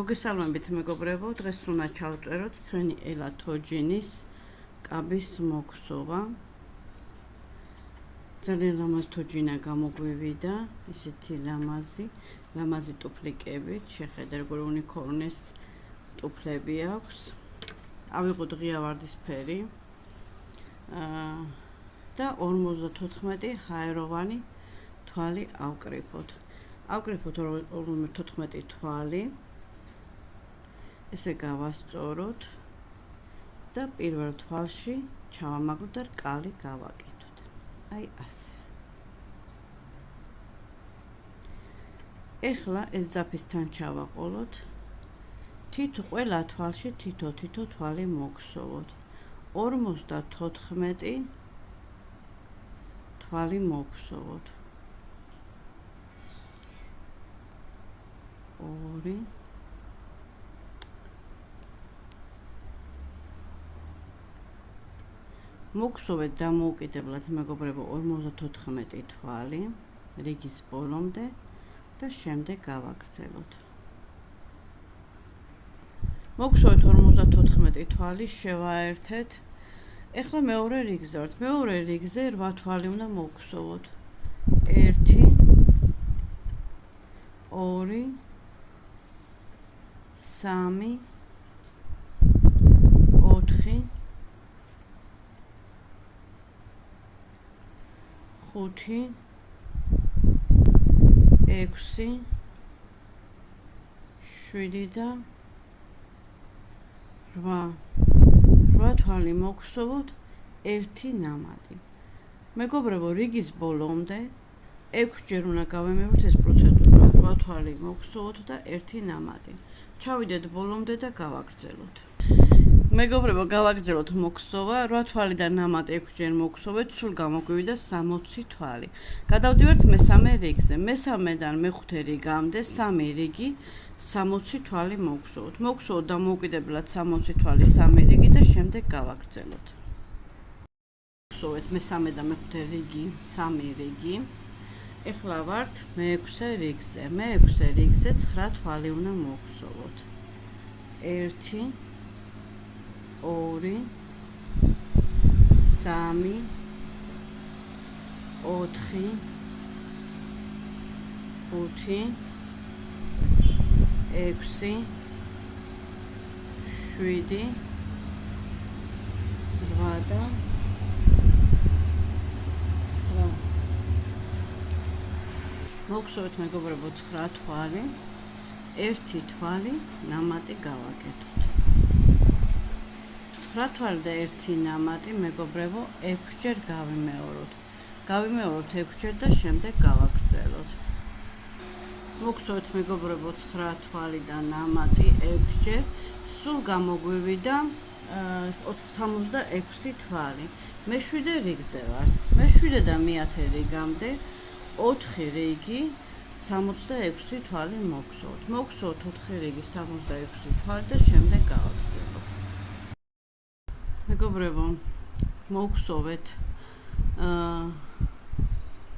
მოგესალმებით მეგობრებო, დღეს უნდა ჩავწეროთ ჩვენი ელათოჯინის კაბის მოქსოვა. ძალიან ლამაზ თოჯინა გამოგვივიდა, ისეთი ლამაზი ტუფლიკებით, შეხედე როგორ უნიკორნის ტუფლები აქვს. ავიღოთ ღია ვარდისფერი და 54 ჰაეროვანი თვალი ავკრიფოთ. ავკრიფოთ 54 თვალი. ესე გავასწოროთ და პირველ თვალში ჩავამაგროთ და რკალი გავაკეთოთ. აი ასე. ეხლა ეს ძაფისთან ჩავაყოლოთ. ყველა თვალში თითო თვალი მოგსოვოთ. 54 თვალი მოგსოვოთ. 2 მოგსოვეთ დამოუკიდებლად მეგობრებო 54 თვალი რიგის ბოლომდე და შემდეგ გავაგრძელოთ. მოგსოვეთ 54 თვალი შევაერთეთ. ეხლა მეორე რიგზე ვართ. მეორე რიგზე 8 თვალი უნდა მოგსოვოთ. 1 2 3 4 5 6 7 და 8 თვალი მოგსოვოთ ერთი ნამატი. მეგობრებო, რიგის ბოლომდე 6 ჯერ უნდა გავემეოროთ ეს პროცედურა. 8 თვალი მოგსოვოთ და ერთი ნამატი. ჩავიდეთ ბოლომდე და გავაგრძელოთ. მეგობრებო, გავაგრძელოთ მოქსოვა. 8 თვალი და ნამატი 6 ჯერ მოგსოვეთ, სულ გამოგვივიდა 60 თვალი. გადავდივართ მესამე რიგზე. მესამედან მეხუთე რიგამდე 3 რიგი 60 თვალი მოგსოვოთ. მოგსოვოთ დამოუკიდებლად 60 თვალი 3 რიგი და შემდეგ გავაგრძელოთ. მოგსოვეთ მესამე და მეხუთე რიგი 3 რიგი. ეხლა ვართ მეექვსე რიგზე. მეექვსე რიგზე 9 თვალი უნდა მოგსოვოთ. 1 2 3 4 5 6 7 8 და 9. მოგსოვეთ მეგობრებო 9 თვალი, 1 თვალი ნამატი გავაკეთოთ. 9 თვალი და 1 ნამატი მეგობრებო 6 ჯერ გავიმეოროთ. გავიმეოროთ 6 ჯერ და შემდეგ გავაგრძელოთ. მოგსოვეთ მეგობრებო 9 თვალი და ნამატი 6 ჯერ, სულ გამოგვივიდა 66 თვალი. მე-7 რიგზე ვართ. მე-7 და მე-10 რიგამდე 4 რიგი 66 თვალი მოგსოვოთ. მოგსოვოთ 4 რიგი 66 თვალი და შემდეგ გავაგრძელოთ. მეგობრებო, მოგსოვეთ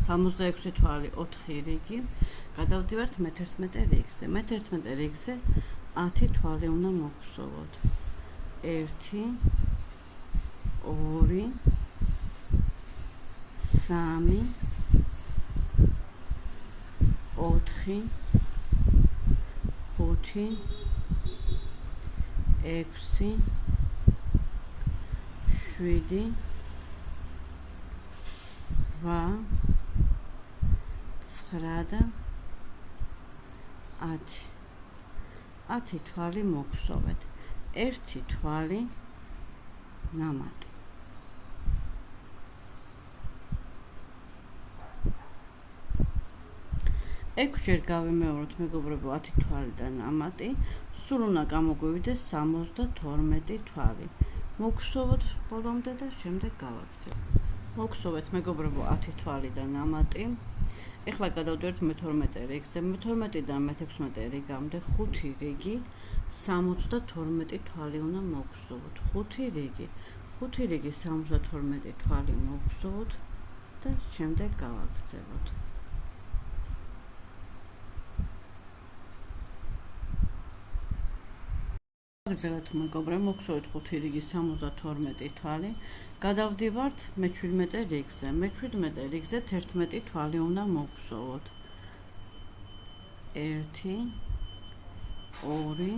66 თვალი 4 რიგი. გადავდივართ მე-11 რიგზე. მე-11 რიგზე 10 თვალი უნდა მოგსოვოთ. 1 2 3 4 5 6 7 8 9 და 10 თვალი მოგსოვეთ. 1 თვალი ნამატი. ექვსჯერ გავიმეოროთ მეგობრებო 10 თვალი და ნამატი, სულ უნდა გამოგვივიდეს 72 თვალი. მოგსოვოთ ბოლომდე და შემდეგ გავაგრძელოთ. მოგსოვეთ მეგობრებო 10 თვალი და ნამატი. ეხლა გადავდივართ მე-12 რიგზე. მე-12-დან მე-16 რიგამდე 5 რიგი 72 თვალი უნდა მოგსოვოთ. 5 რიგი 72 თვალი მოგსოვოთ და შემდეგ გავაგრძელოთ. გაგრძელეთ მეგობრებო, მოგხსოვეთ 5 რიგის 72 თვალი. გადავდივართ მე-17 რიგზე. მე-17 რიგზე 11 თვალი უნდა მოგხსოვოთ. 1 2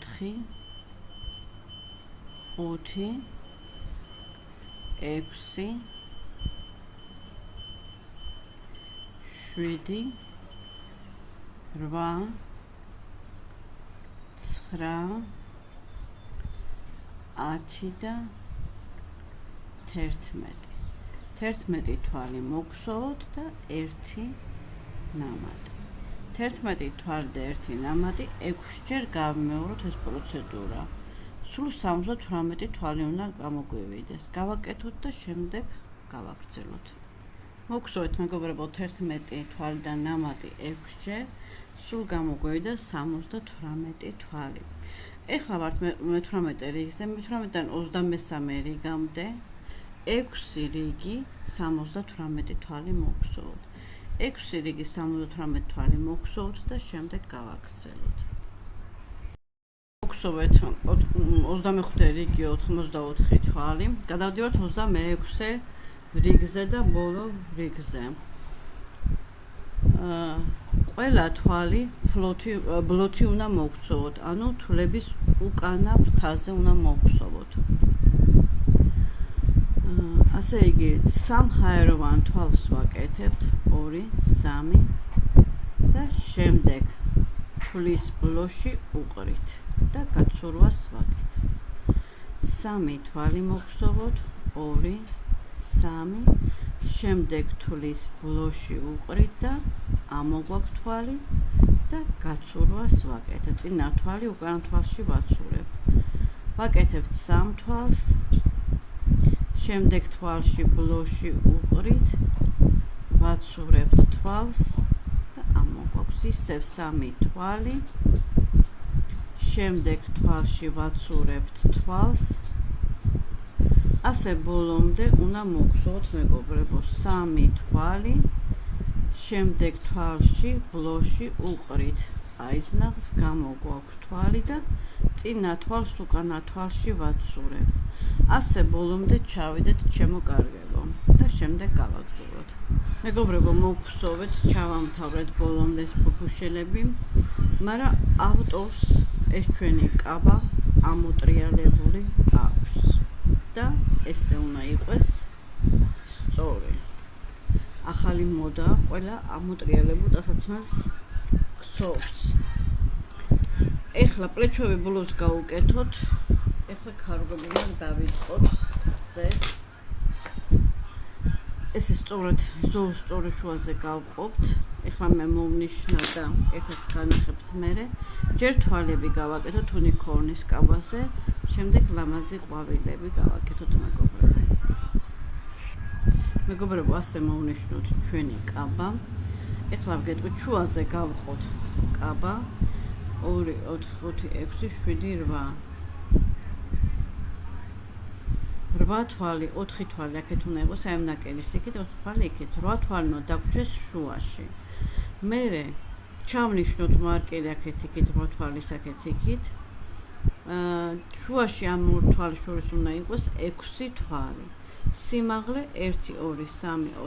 3 4 5 6 7 8 9 10 და 11. 11 თვალი მოგხსოვოთ და 1 ნამატი. 11 თვალი და 1 ნამატი 6 ჯერ გავიმეოროთ ეს პროცედურა. სულ 78 თვალი უნდა გამოგვივიდეს. გავაკეთოთ და შემდეგ გავაგრძელოთ. მოგხსოვეთ მეგობრებო, 11 თვალი და ნამატი 6 ჯერ, სულ გამოგვივიდა 78 თვალი. ეხლა ვართ მე-18 რიგზე, მე-18-დან 23 რიგამდე 6 რიგი 78 თვალი მოგხსოვოთ. 6 რიგი 78 თვალი მოგხსოვოთ და შემდეგ გავაგრძელოთ. მოგხსოვეთ 25 რიგი 84 თვალი. გადავდივართ 26 რიგზე და ბოლო რიგზე. ყველა თვალი ბლოთი უნდა მოგხსოვოთ, ანუ თვლების უკანა ფრთაზე უნდა მოგხსოვოთ. ასე იგი, სამჰაეროვან თვალს ვაკეთებთ 2 3 და შემდეგ თვლის ბლოში უყრით და გაცურვას ვაკეთებთ. 3 თვალი მოგხსოვოთ 2 3 შემდეგ თვლის ბლოში უყრით და ამოგვაქვს თვალი და გაცურვას ვაკეთებთ. წინა თვალი უკანა თვალში ვაცურებთ. ვაკეთებთ 3 თვალს, შემდეგ თვალში ბლოში უყრით, ვაცურებთ თვალს და ამოგვაქვს ისევ 3 თვალი, შემდეგ თვალში ვაცურებთ თვალს. ასე ბოლომდე უნდა მოგხსოვოთ მეგობრებო, 3 თვალი, შემდეგ თვალში ბლოში უყრით, აიზნახს გამოგვაქვს თვალი და წინა თვალს უკანა თვალში ვაცურებთ. ასე ბოლომდე ჩავიდეთ ჩემო კარგებო და შემდეგ გავაგრძელოთ. მეგობრებო, მოგხსოვეთ, ჩავამთავრეთ ბოლომდე ეს ფუფუშელები, მაგრამ ავტორს ეს ჩვენი კაბა ამოტრიალებული აქვს და ესე უნდა იყოს სწორი. ახალი მოდა ყველა ამოტრიალებულ დასაცმელს ხსოვს. ეხლა პლეჩოები ბოლოს გავუკეთოთ. ეხლა ქარგები დავიწყოთ ზე. ესე სწორად ზოლ სწორი შუაზე გავყოფთ. ეხლა მე მოვნიშნა და ერთად განახებთ მერე. ჯერ თვალები გავაკეთოთ უნიკორნის კაბაზე, შემდეგ ლამაზი ყვავილები გავაკეთოთ მეგობრებო. მეგობრებო, ასე მოვნიშნოთ ჩვენი კაბა. ეხლა ვგეთქვით შუაზე გავყოთ კაბა 2 4 5 6 7 8. 8 თვალი, 4 თვალი აქეთ უნდა იყოს აი ამ ნაკელის იქით, 4 თვალი იქით, 8 თვალი უნდა დაგვრჩეს შუაში. მერე ჩავნიშნოთ მარკერი აქეთ იქით, 8 თვალის აქეთ იქით. შუაში ამ 2 თვალის შორის უნდა იყოს 6 თვალი. სიმაღლე 1 2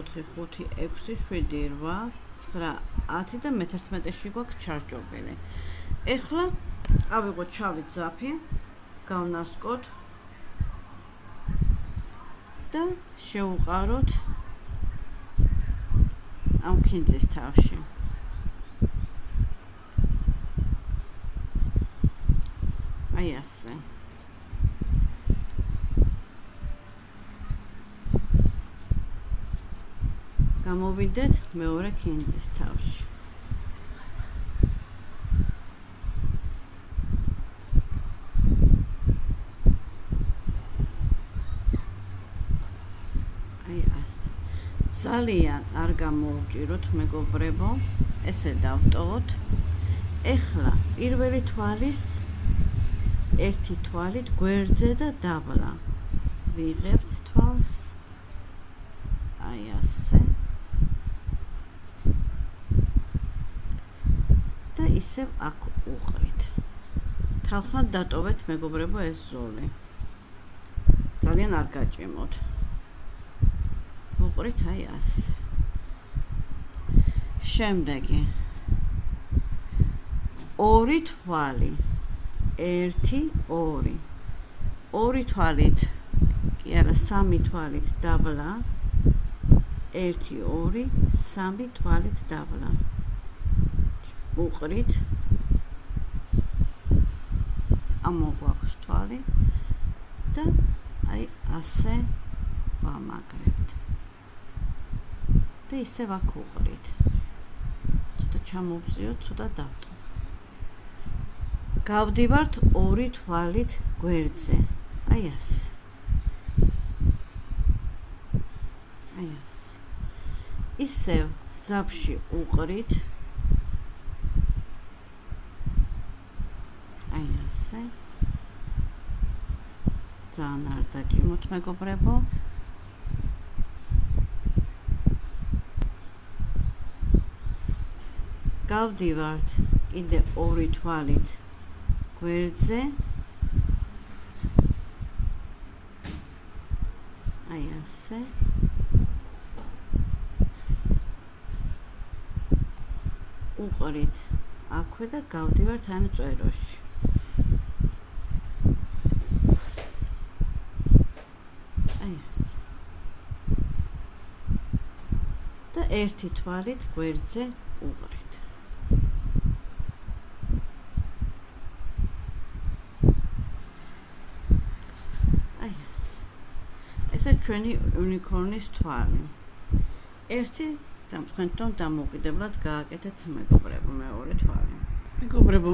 3 4 5 6 7 8 9 10 და მე-11-ში გვაქვს ჩარჯობილი. ეხლა ავიღოთ შავი ძაფი, გავნასკოთ და შევუყაროთ ამ ქინძის თავში. აი ასე. გამოვიდეთ მეორე ქინძის თავში. ძალიან არ გამოვჭიროთ მეგობრებო, ესე დავტოვოთ. ეხლა პირველი თვალის ერთი თვალით გვერდზე და დაბლა ვიღებთ თვალს, აი ასე. ისევ აქ უყრით. Თავხნად დატოვეთ მეგობრებო ეს ზოლი. ძალიან არ გაჭიმოთ. უყრით აი ასე. შემდეგი ორი თვალი 1 2 ორი თვალით კი არა 3 თვალით დაბლა 1 2 3 თვალით დაბლა უყრით ამოგვაქვს თვალი და აი ასე ვამაგრებთ და ისევ აქ უყრით ცოტა ჩამოვზიოთ ცოტა დავტოვოთ გავდივართ ორი თვალით გვერდზე აი ასე აი ასე ისევ ზაფში უყრით აი ასე ძალიან არ დაჭიმოთ მეგობრებო გავდივართ კიდე ორი თვალით გვერდზე აი ასე უყრით აქვე და გავდივართ ამ წვეროში აი ასე და ერთი თვალით გვერდზე უყრით ჩვენი უნიკორნის თვალი. ერთი თქვენთან დამოუკიდებლად გააკეთეთ მეგობრებო მეორე თვალი. მეგობრებო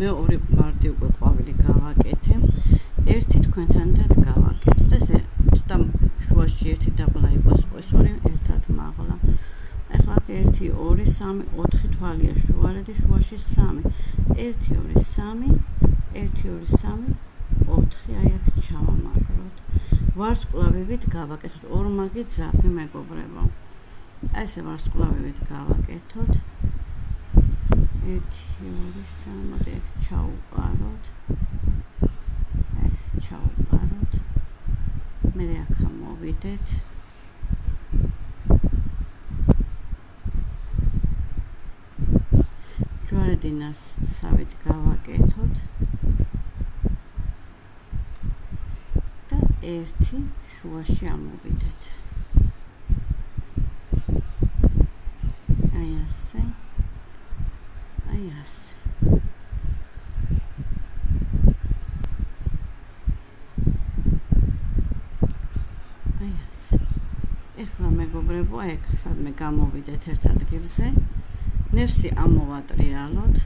მეორე პარტი უკვე ყვავილი გავაკეთე. ერთი თქვენთან ერთად გავაკეთოთ. ესე ცოტა შუაში ერთი დაბლა იყოს, ეს ორი ერთად მაღლა. ახლა 1 2 3 4 თვალია შუარეთი, შუაში 3. 1 2 3 1 2 3 4 აი აქ ჩავამაგროთ. ვარსკვლავებით გავაკეთოთ ორმაგი ძაფი მეგობრებო. აი ესე ვარსკვლავებით გავაკეთოთ. 1 2 3 აქ ჩაუყაროთ. ეს ჩაუყაროთ. მე აქ მოვიდეთ. ჯვარედინას სავით გავაკეთოთ. ერთი შუაში ამოვიდეთ. აი ასე. აი ასე. აი ასე. ეხლა მეგობრებო, აქ სადმე გამოვიდეთ ერთ ადგილზე. ნერსი ამოვატრიალოთ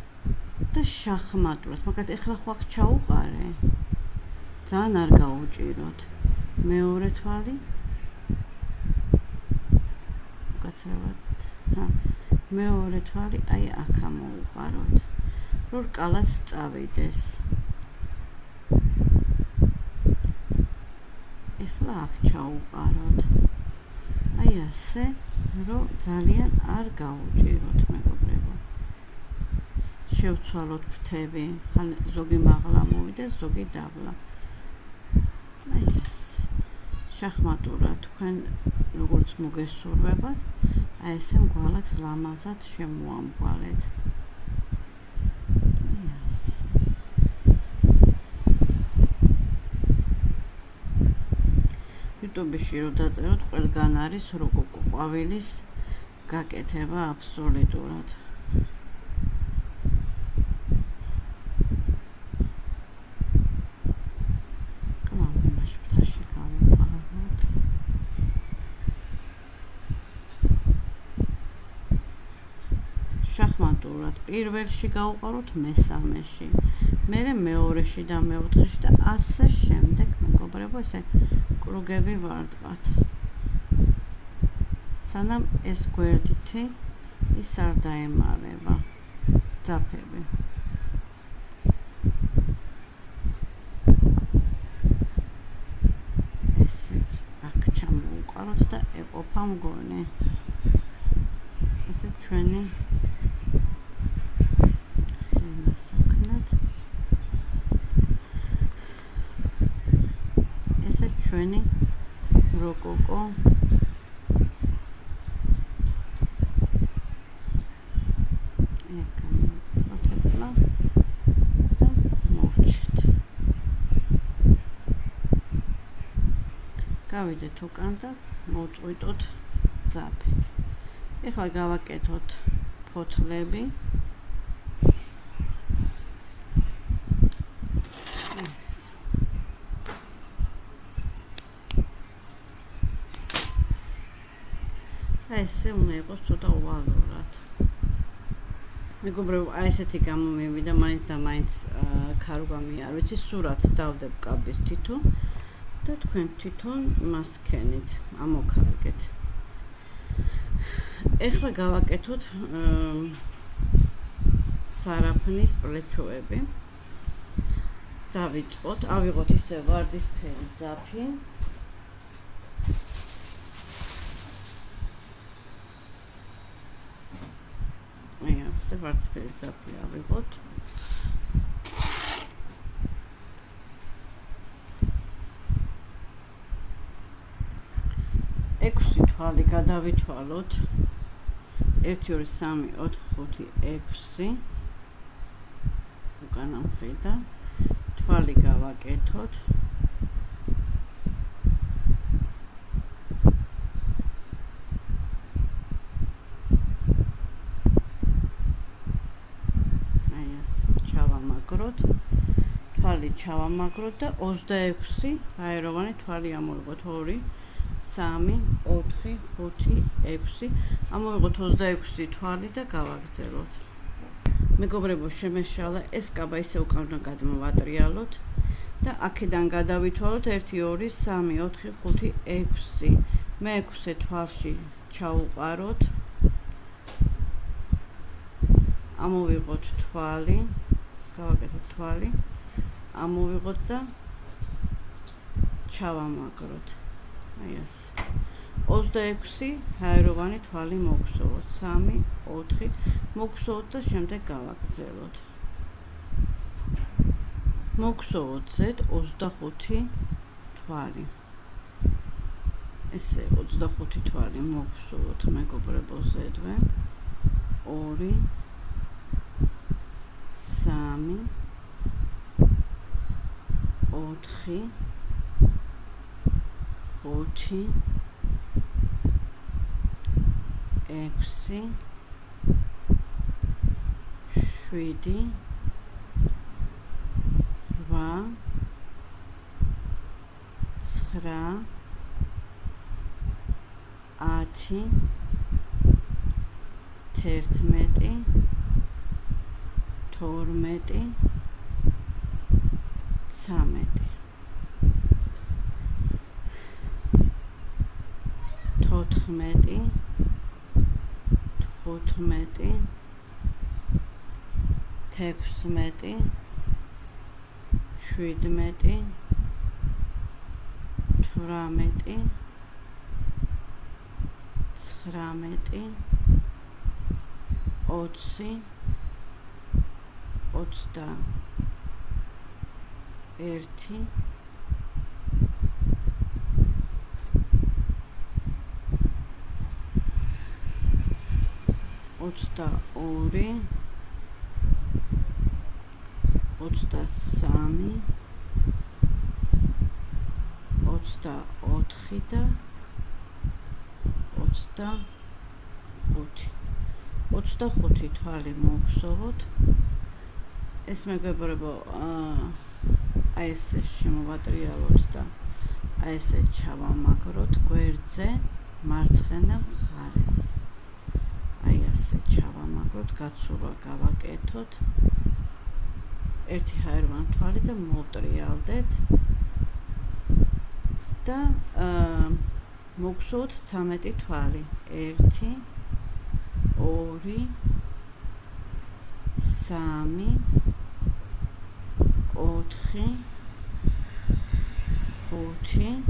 და შახმატურად, მაგრამ ეხლა ხო აქ ჩაუყარე. ძალიან არ გაუჭიროთ. მეორე თვალი. გაცრავად. მეორე თვალი აი აქ ამოუყაროთ. რომ კალაც წავიდეს. ეხლა აქ ჩაუყაროთ. აი ასე, რომ ძალიან არ გაუჭიროთ მეგობრებო. შევცვალოთ ფრთები, ხან ზოგი მაღლა მოვიდეს, ზოგი დაბლა. აი ესე. შახმატურად თქვენ როგორც მოგესურვებათ, აი ესე მგვალად ლამაზად შემოამგვალეთ. აი ესე. YouTube-ში რო დაწეროთ, ყველგან არის როკოკო ყვავილის გაკეთება აბსოლუტურად. შახმატურად პირველში გავუყაროთ მესამეში, მერე მეორეში და მეოთხეში და ასე შემდეგ მეგობრებო, ესე კრუგები ვარდყათ. სანამ ეს გვერდითი ის არ დაემარება ძაფები. ესეც აქ ჩამოვუყაროთ და ეყოფა მგონი. ესე ჩვენი ჩვენი როკოკო ეკანა და მოვჭით. გავიდეთ უკან და მოვწყვიტოთ ძაფი. ეხლა გავაკეთოთ ფოთლები. ესე უნდა იყოს ცოტა უვალურად. მეგობრებო, აი ესეთი გამომივიდა, მაინც და მაინც ქარუგამი არ ვიცი, სურათს დავდებ კაბის თითო და თქვენ თვითონ მას ქენით, ამოქარგეთ. ეხლა გავაკეთოთ სარაფნის პლეჩოები. დავიწყოთ, ავიღოთ ისე ვარდისფერი ძაფი. ასე ვარდისფერი ძაფი ავიღოთ. ექვსი თვალი გადავითვალოთ. 1 2 3 4 5 6 უკანა მხრიდან თვალი გავაკეთოთ. თვალი ჩავამაგროთ და 26 აეროვანი თვალი ამოვიღოთ 2 3 4 5 6 ამოვიღოთ 26 თვალი და გავაგრძელოთ. მეგობრებო, შემეშალა ეს კაბა ისე უკან უნდა გადმოვატრიალოთ და აქედან გადავითვალოთ 1 2 3 4 5 6 მე-6 თვალში ჩაუყაროთ. ამოვიღოთ თვალი, გავაკეთოთ თვალი, ამოვიღოთ და ჩავამაგროთ. აი ასე. 26 ჰაეროვანი თვალი მოგსოვოთ. 3 4 მოგსოვოთ და შემდეგ გავაგრძელოთ. მოგსოვოთ ზედ 25 თვალი. ესე 25 თვალი მოგსოვოთ, მეგობრებო, ზედვე 2 3 4 5 6 7 8 9 10 11 12 13 14 15 16 17 18 19 20 21 22 23 24 და 25 თვალი მოგსოვოთ. ეს მეგობრებო, აი ესე შემოვატრიალოთ და აი ესე ჩავამაგროთ გვერდზე მარცხენა მხარეს. აი ასე ჩავამაგროთ, გაცურვა გავაკეთოთ. ერთი ჰაეროვანი თვალი და მოვტრიალდეთ და მოგსოვოთ 13 თვალი. 1 2 3 4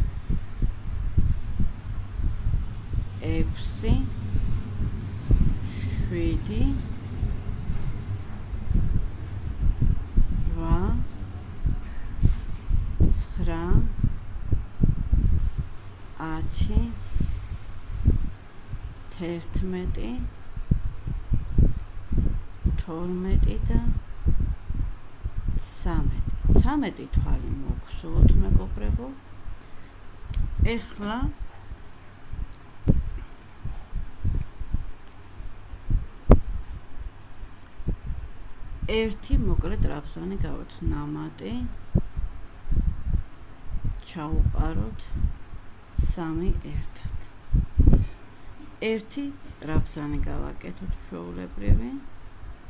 5 6 7 8 9 11 12 და 13 თვალი მოგხსოვოთ მეგობრებო. ეხლა ერთი მოკლე ტრაბზანი გავთ ნამატი, ჩაუყაროთ 3 ერთად. ერთი ტრაბზანი გავაკეთოთ ჩვეულებრივი,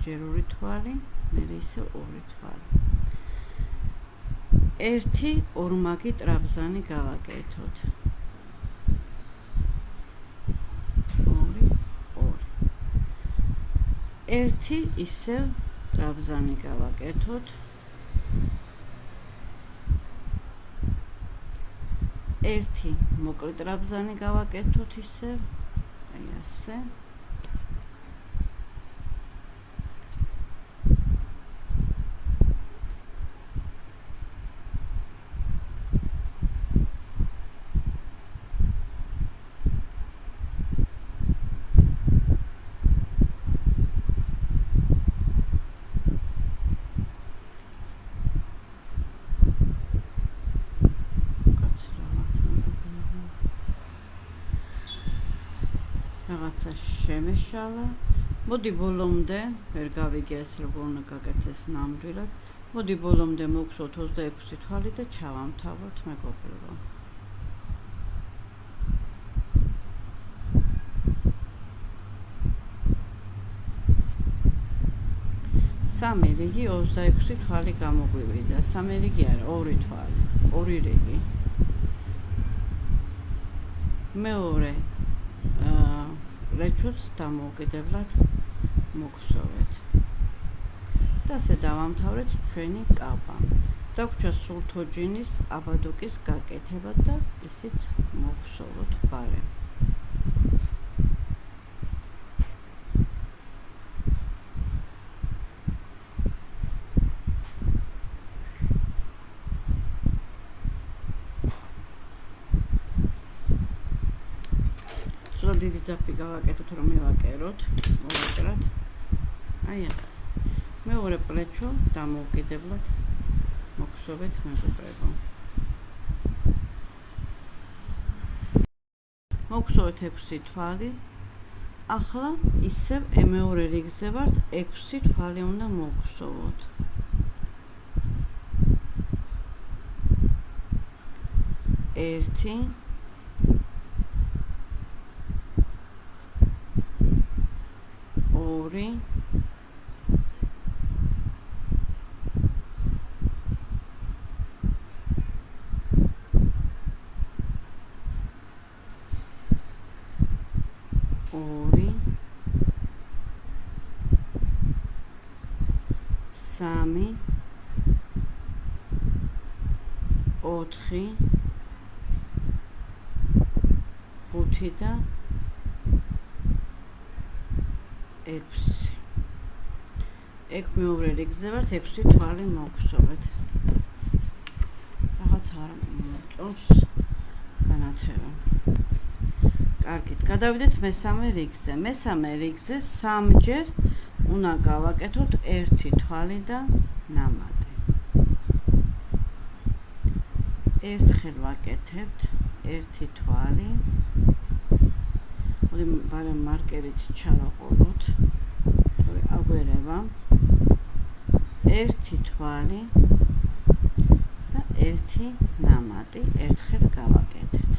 ჯერ 2 თვალი, მერე ისე 2 თვალი. ერთი ორმაგი ტრაბზანი გავაკეთოთ. 2 2. ერთი ისევ ტრაბზანი გავაკეთოთ. ერთი მოკლე ტრაბზანი გავაკეთოთ ისევ, აი ასე. რაღაცა შემეშალა. მოდი ბოლომდე, ვერ გავიგე ეს როგორ უნდა გაკეთდეს ნამდვილად. მოდი ბოლომდე მოვხსოვთ 26 თვალი და ჩავამთავროთ მეგობრებო. სამი რიგი 26 თვალი გამოგვივიდა. სამი რიგი არა, 2 თვალი, 2 რიგი. მეორე ლეჩოს დამოუკიდებლად მოგხსოვეთ. და ასე დავამთავრეთ ჩვენი კაბა. დაგვრჩა სულ თოჯინის აბადოკის გაკეთება და ისიც მოგხსოვოთ ბარემ. დიდი ძაფი გავაკეთოთ, რომ მივაკეროთ, მოვაკეროთ. აი ასე. მეორე პლეჩო დამოუკიდებლად მოგხსოვეთ მეგობრებო. მოგხსოვეთ 6 თვალი. ახლა ისევ მეორე რიგზე ვართ, 6 თვალი უნდა მოგხსოვოთ. ერთი ორი ორი სამი ოთხი ხუთი და 6. ეგ მეორე რიგზე ვართ, 6 თვალი მოგხსოვეთ. რაღაც არ მოწონს განათება. კარგით, გადავიდეთ მესამე რიგზე. მესამე რიგზე 3ჯერ უნდა გავაკეთოთ 1 თვალი და ნამატი. ერთხელ ვაკეთებთ 1 თვალი. ბარემ მარკერით ჩავაყოლოთ, თორე აგვერება. 1 თვალი და 1 ნამატი ერთხელ გავაკეთეთ.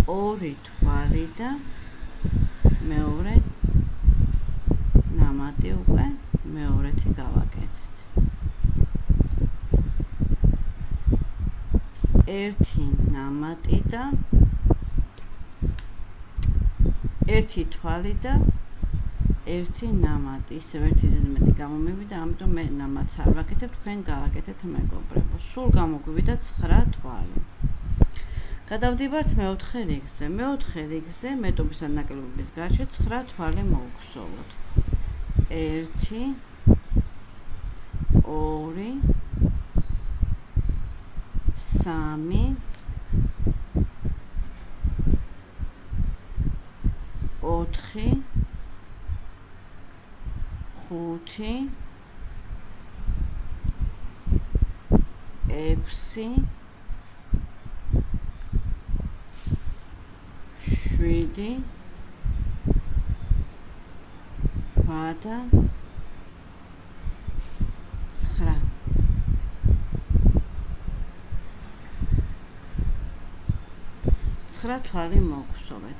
2 თვალი და მეორე ნამატი უკვე მეორეთი გავაკეთეთ. 1 ნამატი და 1 თვალი და 1 ნამატი. ისევ ერთი ზედმეტი გამომივიდა, ამიტომ მე ნამატს არ ვაკეთებ, თქვენ გავაკეთეთ მეგობრებო. სულ გამოგვივიდა 9 თვალი. გადავდივართ მეოთხე რიგზე. მეოთხე რიგზე მეტობის ან ნაკლებობის გარშე 9 თვალი მოვხსოვოთ. 1 2 3 5 6 7 8 9 9 თვალი მოგხსოვეთ.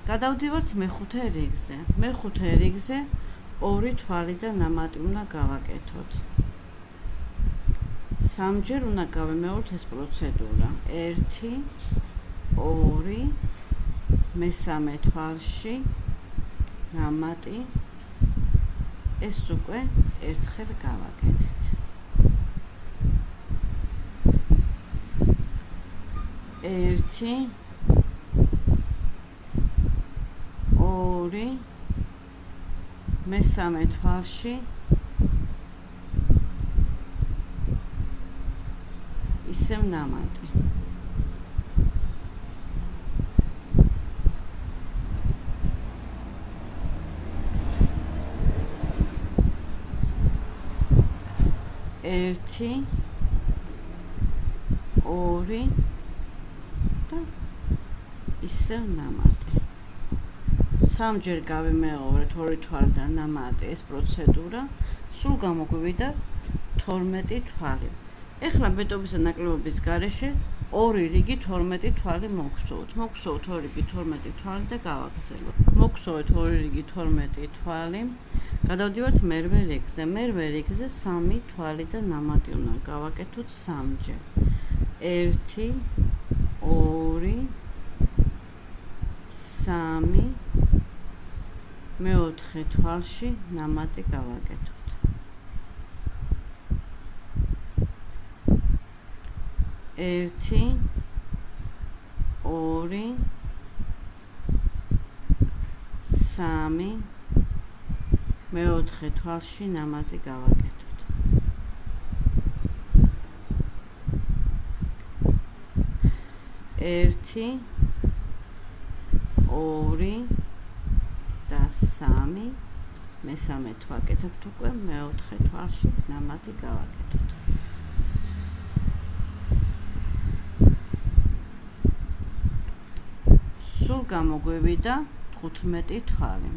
გადავდივართ მეხუთე რიგზე. მეხუთე რიგზე 2 თვალი და ნამატი უნდა გავაკეთოთ. სამჯერ უნდა გავიმეოროთ ეს პროცედურა. 1 2 მესამე თვალში ნამატი ეს უკვე ერთხელ გავაკეთეთ. 1 2 მესამე თვალში ისევ ნამატი. 1 2 და ისევ ნამატი. სამჯერ გავიმეორეთ 2 თვალი და ნამატი ეს პროცედურა, სულ გამოგვივიდა 12 თვალი. ეხლა მეტობის და ნაკლებობის გარეშე 2 რიგი 12 თვალი მოგხსოვთ. მოგხსოვთ 2 რიგი 12 თვალი და გავაგრძელოთ. მოგხსოვთ 2 რიგი 12 თვალი. გადავდივართ მერვე რიგზე. მერვე რიგზე 3 თვალი და ნამატი უნდა გავაკეთოთ სამჯერ. 1 2 3 მეოთხე თვალში ნამატი გავაკეთოთ. 1 2 3 მეოთხე თვალში ნამატი გავაკეთოთ. 1 2 და 3 მესამე თვალკეთებთ უკვე მეოთხე თვალში ნამატი გავაკეთოთ. სულ გამოგვივიდა 15 თვალი.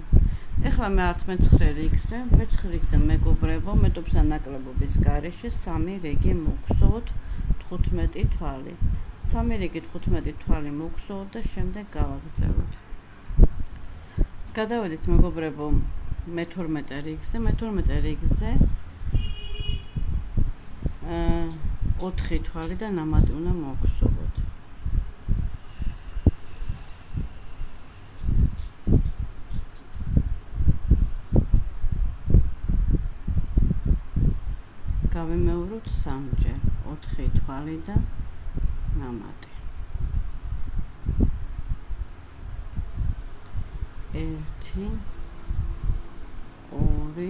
ეხლა მე 19 რიგზე, მე-9 რიგზე მეგობრებო, მეტობის და ნაკლებობის გარეშე 3 რიგი მოგხსოვთ 15 თვალი. 3 რიგი 15 თვალი მოგხსოვთ და შემდეგ გავაგრძელოთ. გადავედით მეგობრებო მე-12 რიგზე, მე-12 რიგზე 4 თვალი და ნამატი უნდა მოგხსოვოთ. გავიმეოროთ სამჯერ 4 თვალი და ნამატი. 1 2 3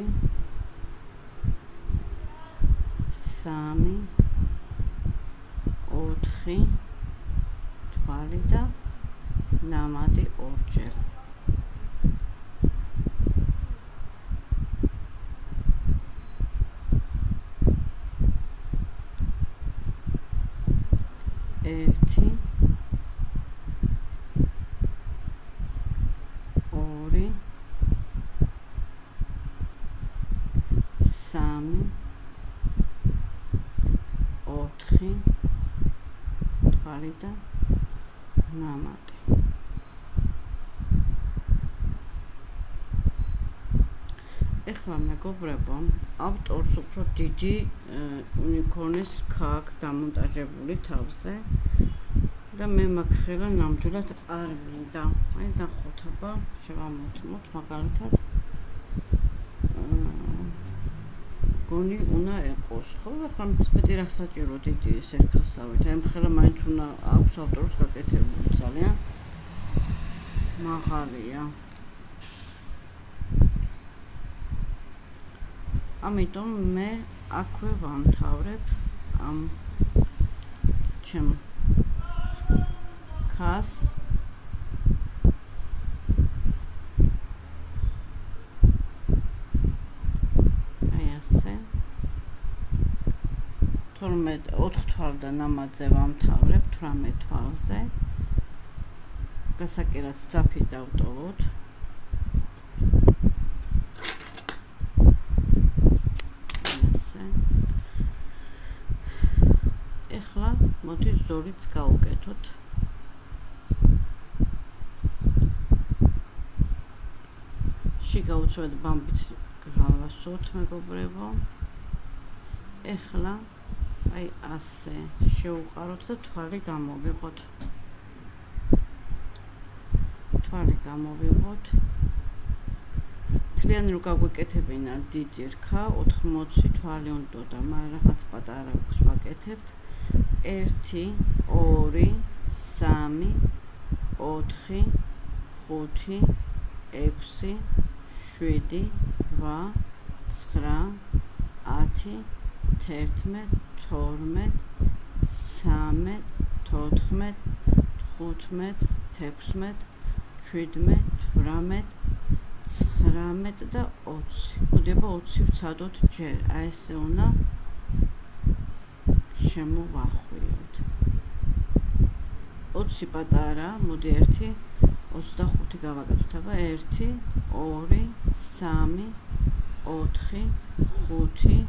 4 თვალი და ნამატი ორჯერ. ერთი 2 3 4 თვალი და ნამატი. ეხლა მეგობრებო, ავტორს უფრო დიდი უნიკორნის ქა აქვს დამონტაჟებული თავზე და მე მაგ ხელა ნამდვილად არ მინდა. აი ნახოთ აბა, შევამოწმოთ მაგალითად. გონი უნდა ეყოს, ხო? ეხლა მეტი რა საჭირო დიდი ეს ერქასავით. აი ამ ხელა მაინც უნდა აქვს ავტორს გაკეთებული, ძალიან მაღალია. ამიტომ მე აქვე ვამთავრებ ამ ჩემ ქას. 4 თვალიდან ამაძე ვამთავრებ 18 თვალზე. გასაკერად ძაფი დავტოვოთ. ასე. ეხლა მოდი ზოლიც გავუკეთოთ. შიგაუწევად ბამბით გავასვოთ მეგობრებო. ეხლა აი ასე შევუყაროთ და თვალი გამოვიღოთ. თლიანი რო გაგვეკეთებინა დიდი რქა 80 თვალი უნდა და მაგრამ რაღაც პატარა რქს ვაკეთებთ. 1 2 3 4 5 6 7 8 9 10 11 12 13 14 15 16 17 18 19 და 20. მოდება 20 ვცადოთ ჯერ. აი ესე უნდა შემოვახვიოთ. 20 პატარა, მოდი 1 25 გავაკეთოთ. აბა 1 2 3 4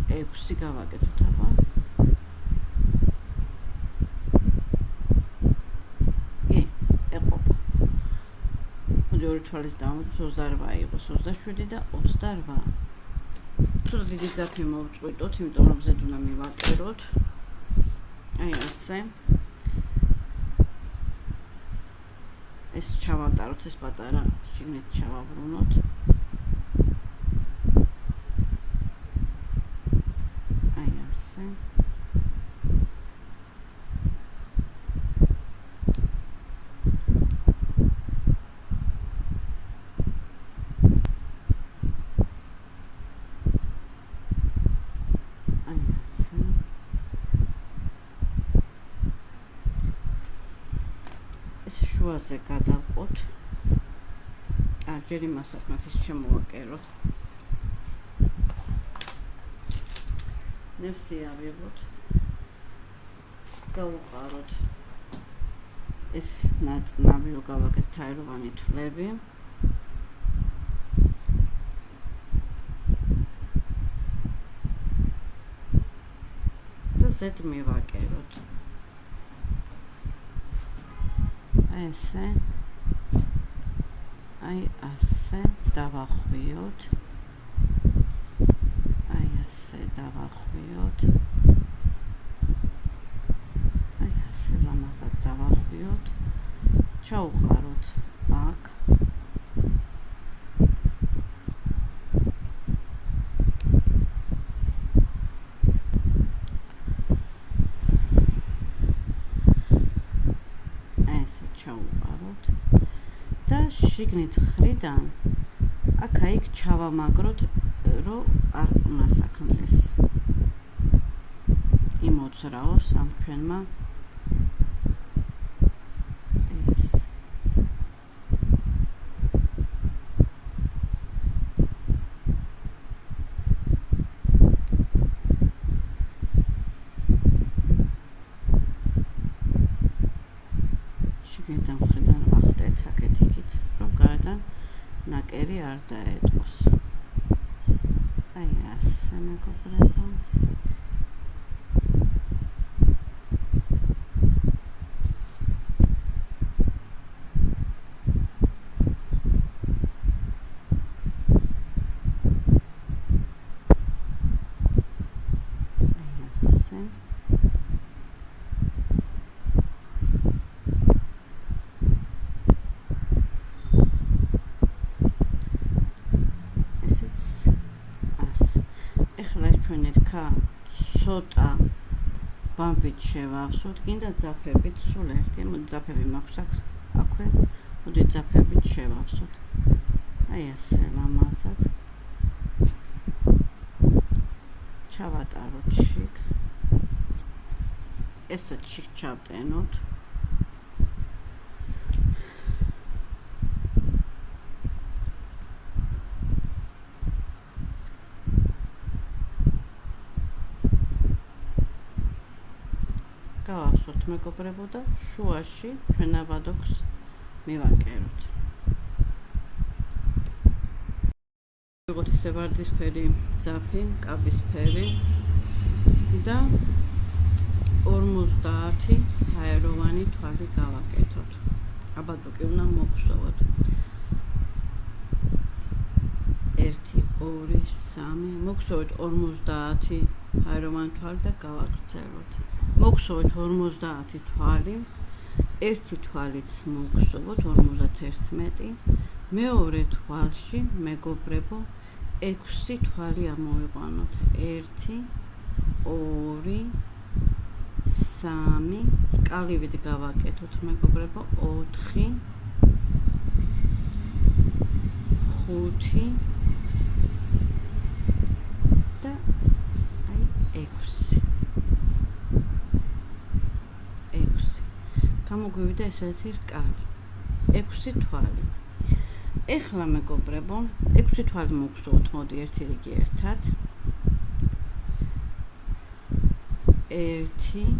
5 6 გავაკეთოთ. აბა ორი თვალის დავამატოთ 28 იყოს 27 და 28. ცოტა დიდი ძაფი მოვწყვიტოთ, იმიტომ რომ ზედ უნდა მივაკეროთ. აი ასე. ეს ჩავატაროთ, ეს პატარა შიგნით ჩავაბრუნოთ. აი ასე. შუაზე გადავყოთ. ჯერ იმასაც მათის შემოვაკეროთ. ნერსი ავიღოთ. გავუყაროთ. ეს ნაწნავი რო გავაკეთეთ თაიროვანი თვლები. და ზედ მივაკეროთ. ესე აი ასე დავახვიოთ. აი ასე დავახვიოთ. აი ასე ლამაზად დავახვიოთ. ჩავუყაროთ აქ. და შიგნით ხრიდან აქ-იქ ჩავამაგროთ, რომ არ მასაქნდეს. იმოძრაოს ამ ჩვენმა ეს. შიგნიდან ხრიდან ვახტეთ აქეთ-იქით, რომ გარედან ნაკერი არ დაეტყოს. აი ასე მეგობრებო. ჩვენი რქა ცოტა ბამბით შევავსოთ, კიდე ძაფებით სულ ერთი, მოდი ძაფები მაქვს აქვე, მოდი ძაფებით შევავსოთ. აი ასე ლამაზად. ჩავატაროთ შიგ. ესეც შიგ ჩავტენოთ. გავახსოვთ მეგობრებო და შუაში ჩვენ აბადოქს მივაკეროთ. ვიღოთ ისე ვარდისფერი ძაფი, კაბისფერი და 50 ჰაეროვანი თვალი გავაკეთოთ. აბადოკი უნდა მოგხსოვოთ. 1, 2, 3, მოგხსოვოთ 50 ჰაეროვანი თვალი და გავაგრძელოთ. მოგხსოვოთ 50 თვალი, ერთი თვალიც მოგხსოვოთ 51, მეორე თვალში მეგობრებო 6 თვალი ამოვიყვანოთ. 1, 2, 3, კალივით გავაკეთოთ მეგობრებო 4, 5 და 6. გამოგვივიდა ესეთი რკალი. 6 თვალი. ეხლა მეგობრებო, 6 თვალი მოგხსოვთ, მოდი ერთი რიგი ერთად. 1, 2,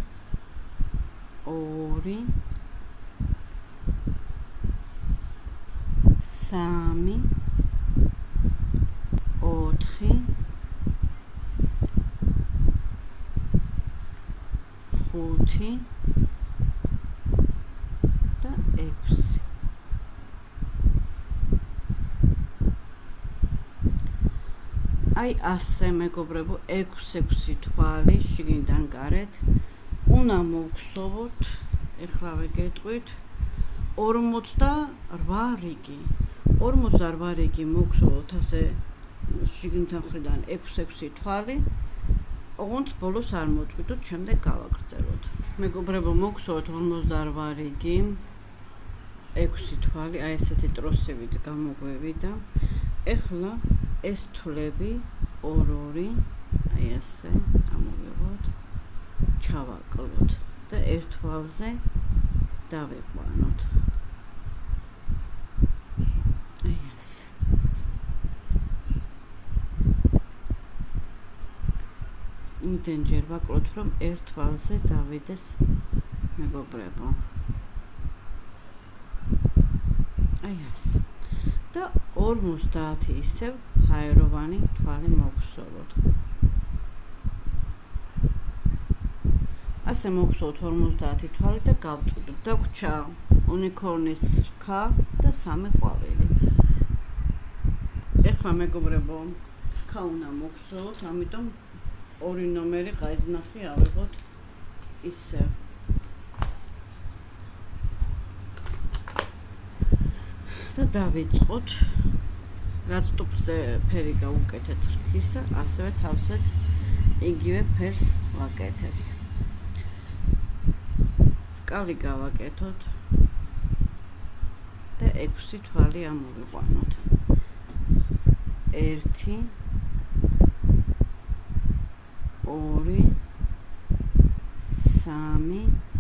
3, 4, 5 და 6. აი ასე მეგობრებო 6 თვალი შიგნიდან გარეთ უნდა მოგხსოვოთ. ეხლა ვეგეტყვით 48 რიგი. 48 რიგი მოგხსოვოთ ასე შიგნიდან მხრიდან 6 თვალი. ოღონდ ბოლოს არ მოწყვიტოთ, შემდეგ გავაგრძელოთ. მეგობრებო მოგხსოვოთ 48 რიგი, 6 თვალი, აი ესეთი ტროსებით გამოგვევიდა. ეხლა ეს თვლები 2, აი ასე ამოვიღოთ, ჩავაკლოთ და ერთ თვალზე დავიყვანოთ. აი ასე. იმდენჯერ ვაკლოთ, რომ ერთ თვალზე დავიდეს მეგობრებო. აი ასე. და 50 ისევ ჰაეროვანი თვალი მოგხსოვოთ. ასე მოგხსოვოთ 50 თვალი და გავწუდოთ. დაგვრჩა უნიკორნის რქა და 3 ყვავილი. ეხლა მეგობრებო, რქა უნდა მოგხსოვოთ, ამიტომ 2 ნომერი ყაიზნახი ავიღოთ ისევ. და დავიწყოთ. რაც ტუფზე ფერი გავუკეთეთ რქისა, ასევე თავზეც იგივე ფერს ვაკეთებთ. კალი გავაკეთოთ და 6 თვალი ამოვიყვანოთ. 1, 2, 3,